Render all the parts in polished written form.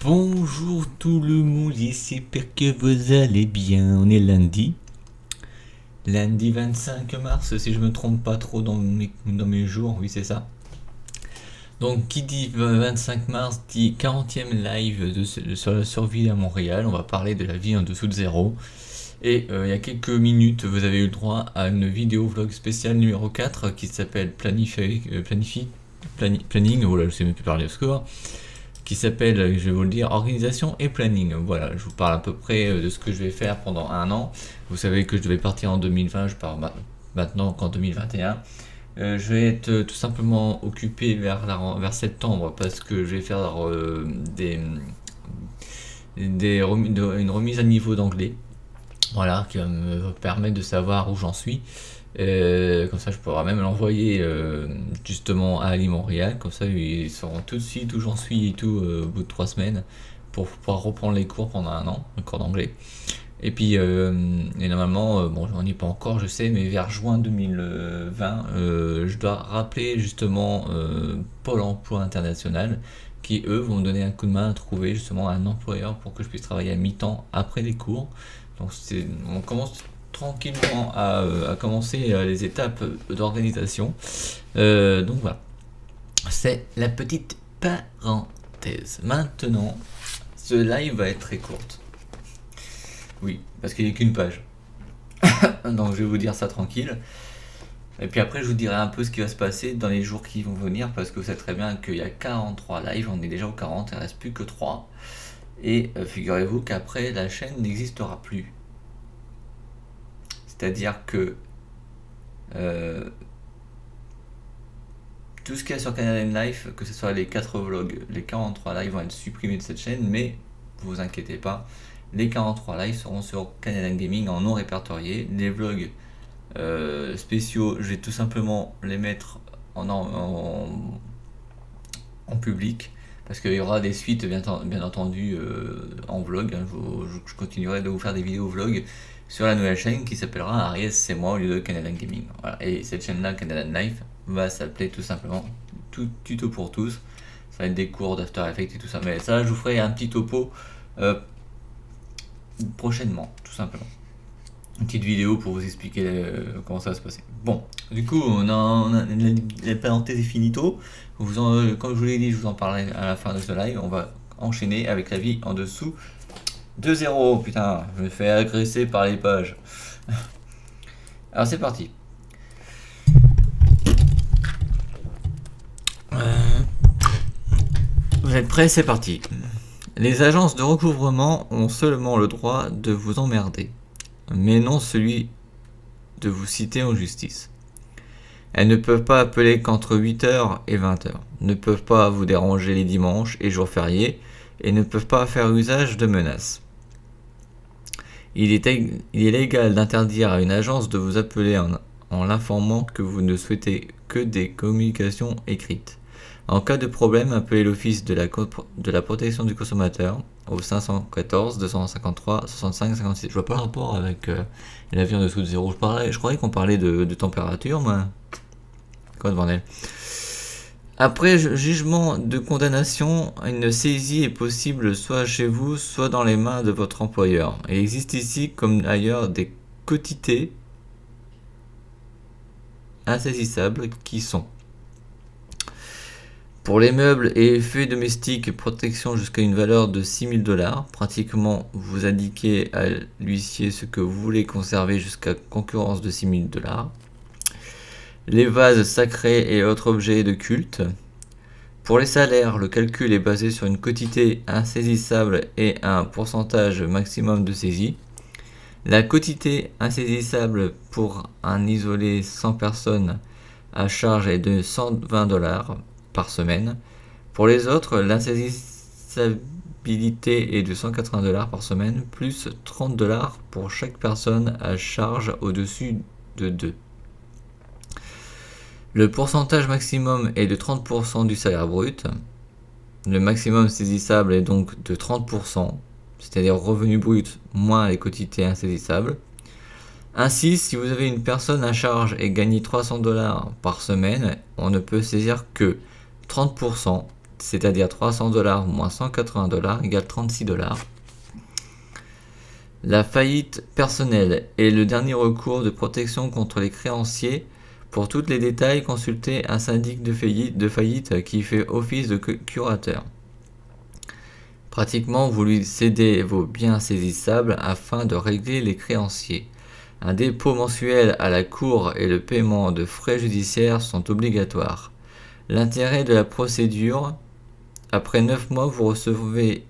Bonjour tout le monde, j'espère que vous allez bien. On est lundi 25 mars, si je me trompe pas trop dans mes jours, oui c'est ça. Donc qui dit 25 mars dit 40e live sur la survie à Montréal. On va parler de la vie en dessous de zéro. Et il y a quelques minutes, vous avez eu le droit à une vidéo vlog spéciale numéro 4 qui s'appelle Planning, voilà, je sais même plus parler au score, qui s'appelle, je vais vous le dire, organisation et planning. Voilà, je vous parle à peu près de ce que je vais faire pendant un an. Vous savez que je devais partir en 2020, je pars maintenant qu'en 2021. Je vais être tout simplement occupé vers septembre parce que je vais faire une remise à niveau d'anglais. Voilà, qui va me permettre de savoir où j'en suis. Comme ça, je pourrai même l'envoyer justement à Ali Montréal. Comme ça, ils sauront tout de suite où j'en suis et tout au bout de 3 semaines pour pouvoir reprendre les cours pendant un an, les cours d'anglais. Et puis, et normalement, bon, j'en ai pas encore, je sais, mais vers juin 2020, je dois rappeler justement Pôle emploi international qui, eux, vont me donner un coup de main à trouver justement un employeur pour que je puisse travailler à mi-temps après les cours. Donc, on commence tranquillement à commencer les étapes d'organisation. Donc voilà, c'est la petite parenthèse. Maintenant, ce live va être très courte. Oui, parce qu'il n'y a qu'une page. Donc je vais vous dire ça tranquille. Et puis après, je vous dirai un peu ce qui va se passer dans les jours qui vont venir, parce que vous savez très bien qu'il y a 43 lives, on est déjà au 40, il ne reste plus que 3. Et figurez-vous qu'après, la chaîne n'existera plus. C'est-à-dire que tout ce qu'il y a sur Canadian Life, que ce soit les 4 vlogs, les 43 lives vont être supprimés de cette chaîne, mais vous inquiétez pas, les 43 lives seront sur Canadian Gaming en non répertorié. Les vlogs spéciaux, je vais tout simplement les mettre en public, parce qu'il y aura des suites bien entendu en vlog. Je continuerai de vous faire des vidéos vlogs sur la nouvelle chaîne qui s'appellera Ariès c'est moi au lieu de Canadian Gaming. Voilà. Et cette chaîne là, Canadian Life, va s'appeler tout simplement Tuto pour tous. Ça va être des cours d'After Effects et tout ça, mais ça je vous ferai un petit topo prochainement, tout simplement. Une petite vidéo pour vous expliquer comment ça va se passer. Bon, du coup, la parenthèse est finito. Comme je vous l'ai dit, je vous en parlerai à la fin de ce live. On va enchaîner avec la vie en dessous de 0. Putain, je me fais agresser par les pages. Alors c'est parti. Vous êtes prêts? C'est parti. Les agences de recouvrement ont seulement le droit de vous emmerder, mais non celui de vous citer en justice. Elles ne peuvent pas appeler qu'entre 8h et 20h, ne peuvent pas vous déranger les dimanches et jours fériés, et ne peuvent pas faire usage de menaces. Il est légal d'interdire à une agence de vous appeler en l'informant que vous ne souhaitez que des communications écrites. En cas de problème, appelez l'Office de la protection du consommateur au 514 253 65 56. Je vois pas le rapport avec la vie en dessous de zéro. Je croyais qu'on parlait de température, moi. Quoi de bordel. Après jugement de condamnation, une saisie est possible soit chez vous, soit dans les mains de votre employeur. Il existe ici, comme ailleurs, des quotités insaisissables qui sont: pour les meubles et effets domestiques, protection jusqu'à une valeur de 6 000 $. Pratiquement, vous indiquez à l'huissier ce que vous voulez conserver jusqu'à concurrence de 6 000 $. Les vases sacrés et autres objets de culte. Pour les salaires, le calcul est basé sur une quotité insaisissable et un pourcentage maximum de saisie. La quotité insaisissable pour un isolé 100 personnes à charge est de 120 $ par semaine. Pour les autres, l'insaisissabilité est de 180 $ par semaine, plus 30 $ pour chaque personne à charge au-dessus de 2. Le pourcentage maximum est de 30% du salaire brut. Le maximum saisissable est donc de 30%, c'est-à-dire revenu brut moins les quotités insaisissables. Ainsi, si vous avez une personne à charge et gagnez 300 $ par semaine, on ne peut saisir que 30% c'est-à-dire 300 $ moins 180 $ égale 36 $. La faillite personnelle est le dernier recours de protection contre les créanciers. Pour tous les détails, consultez un syndic de faillite qui fait office de curateur. Pratiquement, vous lui cédez vos biens saisissables afin de régler les créanciers. Un dépôt mensuel à la cour et le paiement de frais judiciaires sont obligatoires. L'intérêt de la procédure, après 9 mois, vous recevrez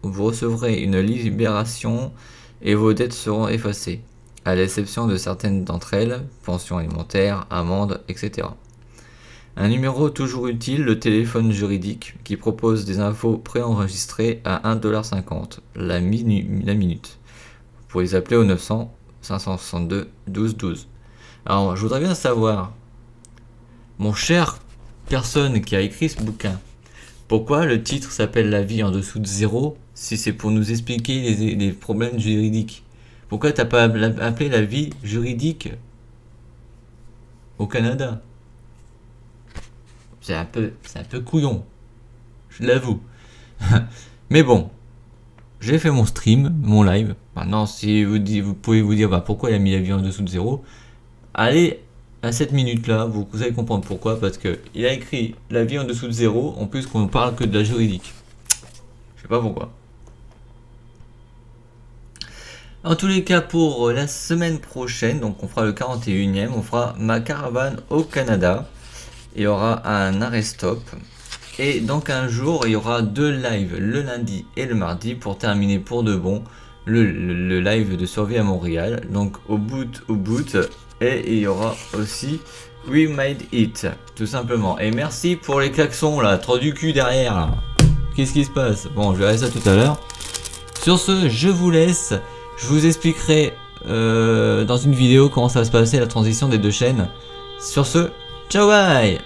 une libération et vos dettes seront effacées, à l'exception de certaines d'entre elles, pensions alimentaires, amendes, etc. Un numéro toujours utile, le téléphone juridique, qui propose des infos préenregistrées à 1,50 $ la minute. Vous pouvez les appeler au 900 562 12 12. Alors, je voudrais bien savoir, mon cher personne qui a écrit ce bouquin, pourquoi le titre s'appelle La vie en dessous de zéro si c'est pour nous expliquer les problèmes juridiques? Pourquoi t'as pas appelé la vie juridique au Canada? C'est un peu couillon, je l'avoue. Mais bon, j'ai fait mon stream, mon live. Maintenant, si vous pouvez vous dire pourquoi il a mis la vie en dessous de zéro, allez à cette minute là, vous allez comprendre pourquoi. Parce que il a écrit la vie en dessous de zéro, en plus qu'on parle que de la juridique. Je sais pas pourquoi. En tous les cas, pour la semaine prochaine, donc on fera le 41e, on fera ma caravane au Canada. Il y aura un arrêt stop. Et dans 15 jours, il y aura 2 lives, le lundi et le mardi, pour terminer pour de bon le live de survie à Montréal. Donc au boot. Et il y aura aussi We Made It, tout simplement. Et merci pour les klaxons là, trop du cul derrière là. Qu'est-ce qui se passe? Bon, je verrai ça tout à l'heure. Sur ce, je vous laisse. Je vous expliquerai dans une vidéo comment ça va se passer la transition des 2 chaînes. Sur ce, ciao bye.